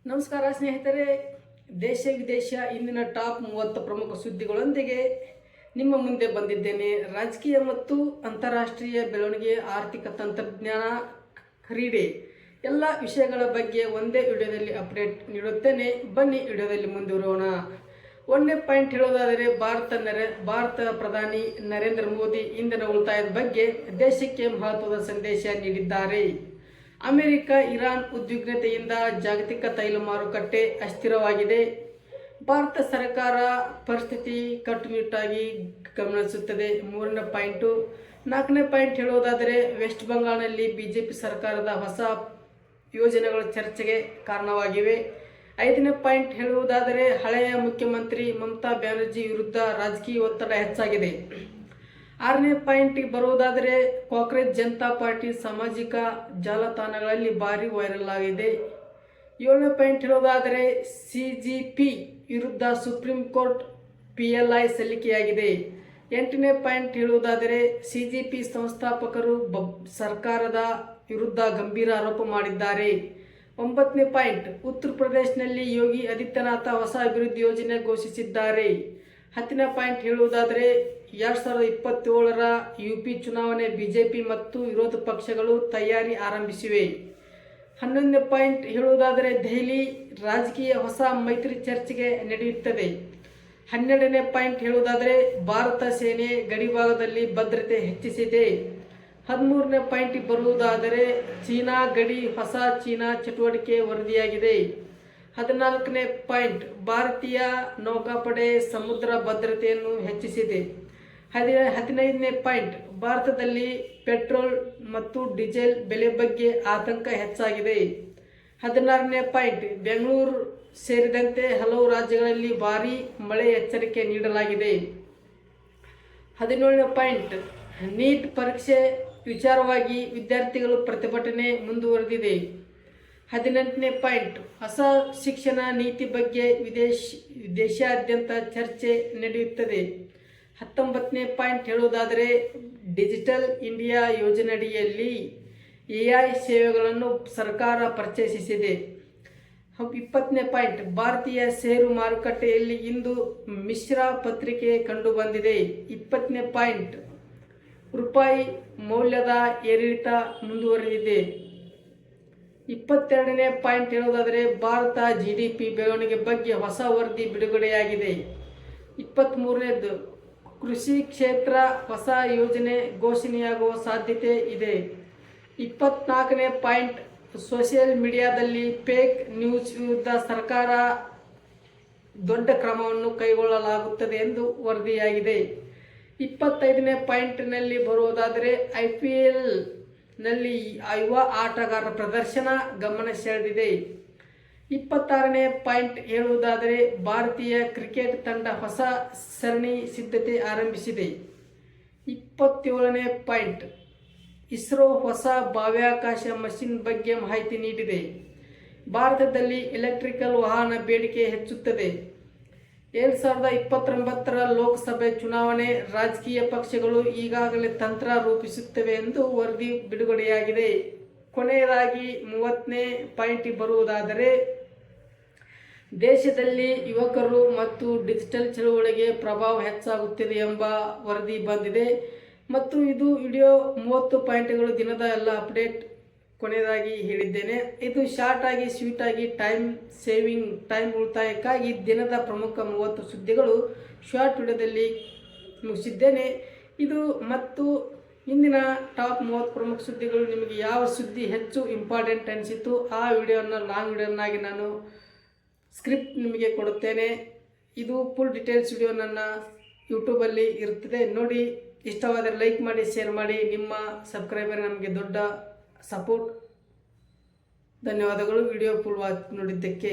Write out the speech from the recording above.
ನಮಸ್ಕಾರ ಸ್ನೇಹಿತರೆ, ದೇಶ ವಿದೇಶ ಇಂದಿನ ಟಾಪ್ 30 ಪ್ರಮುಖ ಸುದ್ದಿಗಳೊಂದಿಗೆ ನಿಮ್ಮ ಮುಂದೆ ಬಂದಿದ್ದೇನೆ. ರಾಜಕೀಯ ಮತ್ತು ಅಂತಾರಾಷ್ಟ್ರೀಯ ಬೆಳವಣಿಗೆ, ಆರ್ಥಿಕ ತಂತ್ರಜ್ಞಾನ, ಕ್ರೀಡೆ ಎಲ್ಲ ವಿಷಯಗಳ ಬಗ್ಗೆ ಒಂದೇ ವಿಡಿಯೋದಲ್ಲಿ ಅಪ್ಡೇಟ್ ನೀಡುತ್ತೇನೆ. ಬನ್ನಿ ವಿಡಿಯೋದಲ್ಲಿ ಮುಂದುವರೋಣ. ಒಂದೇ ಪಾಯಿಂಟ್ ಹೇಳೋದಾದರೆ ಭಾರತ ಪ್ರಧಾನಿ ನರೇಂದ್ರ ಮೋದಿ ಇಂಧನ ಉಳಿತಾಯದ ಬಗ್ಗೆ ದೇಶಕ್ಕೆ ಮಹತ್ವದ ಸಂದೇಶ ನೀಡಿದ್ದಾರೆ. ಅಮೆರಿಕ ಇರಾನ್ ಉದ್ವಿಗ್ನತೆಯಿಂದ ಜಾಗತಿಕ ತೈಲ ಮಾರುಕಟ್ಟೆ ಅಸ್ಥಿರವಾಗಿದೆ. ಭಾರತ ಸರ್ಕಾರ ಪರಿಸ್ಥಿತಿ ಕಟ್ಟುನಿಟ್ಟಾಗಿ ಗಮನಿಸುತ್ತದೆ. 3ನೇ ಪಾಯಿಂಟು. 4ನೇ ಪಾಯಿಂಟ್ ಹೇಳುವುದಾದರೆ ವೆಸ್ಟ್ ಬೆಂಗಾಲ್ನಲ್ಲಿ ಬಿಜೆಪಿ ಸರ್ಕಾರದ ಹೊಸ ಯೋಜನೆಗಳು ಚರ್ಚೆಗೆ ಕಾರಣವಾಗಿವೆ. 5ನೇ ಪಾಯಿಂಟ್ ಹೇಳುವುದಾದರೆ ಹಳೆಯ ಮುಖ್ಯಮಂತ್ರಿ ಮಮತಾ ಬ್ಯಾನರ್ಜಿ ವಿರುದ್ಧ ರಾಜಕೀಯ ಒತ್ತಡ ಹೆಚ್ಚಾಗಿದೆ. 6ನೇ ಪಾಯಿಂಟಿಗೆ ಬರುವುದಾದರೆ ಕಾಂಗ್ರೆಸ್ ಜನತಾ ಪಾರ್ಟಿ ಸಾಮಾಜಿಕ ಜಾಲತಾಣಗಳಲ್ಲಿ ಭಾರಿ ವೈರಲ್ ಆಗಿದೆ. 7ನೇ ಪಾಯಿಂಟ್ ಹೇಳುವುದಾದರೆ ಸಿಜೆಪಿ ವಿರುದ್ಧ ಸುಪ್ರೀಂ ಕೋರ್ಟ್ PLI ಸಲ್ಲಿಕೆಯಾಗಿದೆ. 8ನೇ ಪಾಯಿಂಟ್ ಹೇಳುವುದಾದರೆ ಸಿಜೆಪಿ ಸಂಸ್ಥಾಪಕರು ಸರ್ಕಾರದ ವಿರುದ್ಧ ಗಂಭೀರ ಆರೋಪ ಮಾಡಿದ್ದಾರೆ. 9ನೇ ಪಾಯಿಂಟ್ ಉತ್ತರ ಪ್ರದೇಶದಲ್ಲಿ ಯೋಗಿ ಆದಿತ್ಯನಾಥ ಹೊಸ ಅಭಿವೃದ್ಧಿ ಯೋಜನೆ ಘೋಷಿಸಿದ್ದಾರೆ. 10ನೇ ಪಾಯಿಂಟ್ ಹೇಳುವುದಾದರೆ 2027ರ UP ಚುನಾವಣೆ ಬಿಜೆಪಿ ಮತ್ತು ವಿರೋಧ ಪಕ್ಷಗಳು ತಯಾರಿ ಆರಂಭಿಸಿವೆ. 11ನೇ ಪಾಯಿಂಟ್ ಹೇಳುವುದಾದರೆ ದೆಹಲಿ ರಾಜಕೀಯ ಹೊಸ ಮೈತ್ರಿ ಚರ್ಚೆಗೆ ನಡೆಯುತ್ತದೆ. 12ನೇ ಪಾಯಿಂಟ್ ಹೇಳುವುದಾದರೆ ಭಾರತ ಸೇನೆ ಗಡಿಭಾಗದಲ್ಲಿ ಭದ್ರತೆ ಹೆಚ್ಚಿಸಿದೆ. 13ನೇ ಪಾಯಿಂಟ್ ಬರುವುದಾದರೆ ಚೀನಾ ಗಡಿ ಹೊಸ ಚೀನಾ ಚಟುವಟಿಕೆ ವರದಿಯಾಗಿದೆ. 14ನೇ ಪಾಯಿಂಟ್ ಭಾರತೀಯ ನೌಕಾಪಡೆ ಸಮುದ್ರ ಭದ್ರತೆಯನ್ನು ಹೆಚ್ಚಿಸಿದೆ. 15ನೇ ಪಾಯಿಂಟ್ ಭಾರತದಲ್ಲಿ ಪೆಟ್ರೋಲ್ ಮತ್ತು ಡೀಸೆಲ್ ಬೆಲೆ ಬಗ್ಗೆ ಆತಂಕ ಹೆಚ್ಚಾಗಿದೆ. 16ನೇ ಪಾಯಿಂಟ್ ಬೆಂಗಳೂರು ಸೇರಿದಂತೆ ಹಲವು ರಾಜ್ಯಗಳಲ್ಲಿ ಭಾರೀ ಮಳೆ ಎಚ್ಚರಿಕೆ ನೀಡಲಾಗಿದೆ. 17ನೇ ಪಾಯಿಂಟ್ ನೀಟ್ ಪರೀಕ್ಷೆ ವಿಚಾರವಾಗಿ ವಿದ್ಯಾರ್ಥಿಗಳು ಪ್ರತಿಭಟನೆ ಮುಂದುವರೆದಿದೆ. 18ನೇ ಪಾಯಿಂಟ್ ಹೊಸ ಶಿಕ್ಷಣ ನೀತಿ ಬಗ್ಗೆ ದೇಶಾದ್ಯಂತ ಚರ್ಚೆ ನಡೆಯುತ್ತದೆ. 19ನೇ ಪಾಯಿಂಟ್ ಹೇಳುವುದಾದರೆ ಡಿಜಿಟಲ್ ಇಂಡಿಯಾ ಯೋಜನೆಯಡಿಯಲ್ಲಿ AI ಸೇವೆಗಳನ್ನು ಸರ್ಕಾರ ಪರಿಚಯಿಸಿದೆ. 20ನೇ ಪಾಯಿಂಟ್ ಭಾರತೀಯ ಷೇರು ಮಾರುಕಟ್ಟೆಯಲ್ಲಿ ಇಂದು ಮಿಶ್ರ ಪತ್ರಿಕೆ ಕಂಡುಬಂದಿದೆ. 20ನೇ ಪಾಯಿಂಟ್ ರೂಪಾಯಿ ಮೌಲ್ಯದ ಏರಿಳಿತ ಮುಂದುವರೆದಿದೆ. 22ನೇ ಪಾಯಿಂಟ್ ಹೇಳುವುದಾದರೆ ಭಾರತ GDP ಬೆಳವಣಿಗೆ ಬಗ್ಗೆ ಹೊಸ ವರದಿ ಬಿಡುಗಡೆಯಾಗಿದೆ. 23ನೇದು ಕೃಷಿ ಕ್ಷೇತ್ರ ಹೊಸ ಯೋಜನೆ ಘೋಷಣೆಯಾಗುವ ಸಾಧ್ಯತೆ ಇದೆ. 24ನೇ ಪಾಯಿಂಟ್ ಸೋಷಿಯಲ್ ಮೀಡಿಯಾದಲ್ಲಿ ಫೇಕ್ ನ್ಯೂಸ್ ವಿರುದ್ಧ ಸರ್ಕಾರ ದೊಡ್ಡ ಕ್ರಮವನ್ನು ಕೈಗೊಳ್ಳಲಾಗುತ್ತದೆ ಎಂದು ವರದಿಯಾಗಿದೆ. 25ನೇ ಪಾಯಿಂಟ್ನಲ್ಲಿ ಬರುವುದಾದರೆ IPL ನಲ್ಲಿ ಯುವ ಆಟಗಾರರ ಪ್ರದರ್ಶನ ಗಮನ ಸೆಳೆದಿದೆ. 26ನೇ ಪಾಯಿಂಟ್ ಹೇಳುವುದಾದರೆ ಭಾರತೀಯ ಕ್ರಿಕೆಟ್ ತಂಡ ಹೊಸ ಸರಣಿ ಸಿದ್ಧತೆ ಆರಂಭಿಸಿದೆ. 27ನೇ ಪಾಯಿಂಟ್ ಇಸ್ರೋ ಹೊಸ ಬಾಹ್ಯಾಕಾಶ ಮಷಿನ್ ಬಗ್ಗೆ ಮಾಹಿತಿ ನೀಡಿದೆ. ಭಾರತದಲ್ಲಿ ಎಲೆಕ್ಟ್ರಿಕಲ್ ವಾಹನ ಬೇಡಿಕೆ ಹೆಚ್ಚುತ್ತದೆ. 2029ರ ಲೋಕಸಭೆ ಚುನಾವಣೆ ರಾಜಕೀಯ ಪಕ್ಷಗಳು ಈಗಾಗಲೇ ತಂತ್ರ ರೂಪಿಸುತ್ತವೆ ಎಂದು ವರದಿ ಬಿಡುಗಡೆಯಾಗಿದೆ. ಕೊನೆಯದಾಗಿ 30ನೇ ಪಾಯಿಂಟ್ ಬರುವುದಾದರೆ ದೇಶದಲ್ಲಿ ಯುವಕರು ಮತ್ತು ಡಿಜಿಟಲ್ ಚಳುವಳಿಗೆ ಪ್ರಭಾವ ಹೆಚ್ಚಾಗುತ್ತಿದೆ ಎಂಬ ವರದಿ ಬಂದಿದೆ. ಮತ್ತು ಇದು ವಿಡಿಯೋ 30 ಪಾಯಿಂಟ್ಗಳು, ದಿನದ ಎಲ್ಲ ಅಪ್ಡೇಟ್ ಕೊನೆಯದಾಗಿ ಹೇಳಿದ್ದೇನೆ. ಇದು ಶಾರ್ಟ್ ಆಗಿ ಸ್ವೀಟ್ ಆಗಿ ಟೈಮ್ ಉಳಿತಾಯಕ್ಕಾಗಿ ದಿನದ ಪ್ರಮುಖ 30 ಸುದ್ದಿಗಳು ಶಾರ್ಟ್ ವಿಡಿಯೋದಲ್ಲಿ ಮುಗಿಸಿದ್ದೇನೆ. ಇದು ಮತ್ತು ಇಂದಿನ ಟಾಪ್ 30 ಪ್ರಮುಖ ಸುದ್ದಿಗಳು ನಿಮಗೆ ಯಾವ ಸುದ್ದಿ ಹೆಚ್ಚು ಇಂಪಾರ್ಟೆಂಟ್ ಅನಿಸಿತು ಆ ವಿಡಿಯೋನ ಲಾಂಗ್ ವಿಡಿಯೋನಾಗಿ ನಾನು ಸ್ಕ್ರಿಪ್ಟ್ ನಿಮಗೆ ಕೊಡುತ್ತೇನೆ. ಇದು ಫುಲ್ ಡೀಟೇಲ್ಸ್ ವಿಡಿಯೋ ನನ್ನ ಯೂಟ್ಯೂಬಲ್ಲಿ ಇರುತ್ತದೆ. ನೋಡಿ, ಇಷ್ಟವಾದರೆ ಲೈಕ್ ಮಾಡಿ, ಶೇರ್ ಮಾಡಿ. ನಿಮ್ಮ ಸಬ್ಸ್ಕ್ರೈಬರ್ ನಮಗೆ ದೊಡ್ಡ ಸಪೋರ್ಟ್. ಧನ್ಯವಾದಗಳು ವಿಡಿಯೋ ಫುಲ್ ವಾಚ್ ನೋಡಿದ್ದಕ್ಕೆ.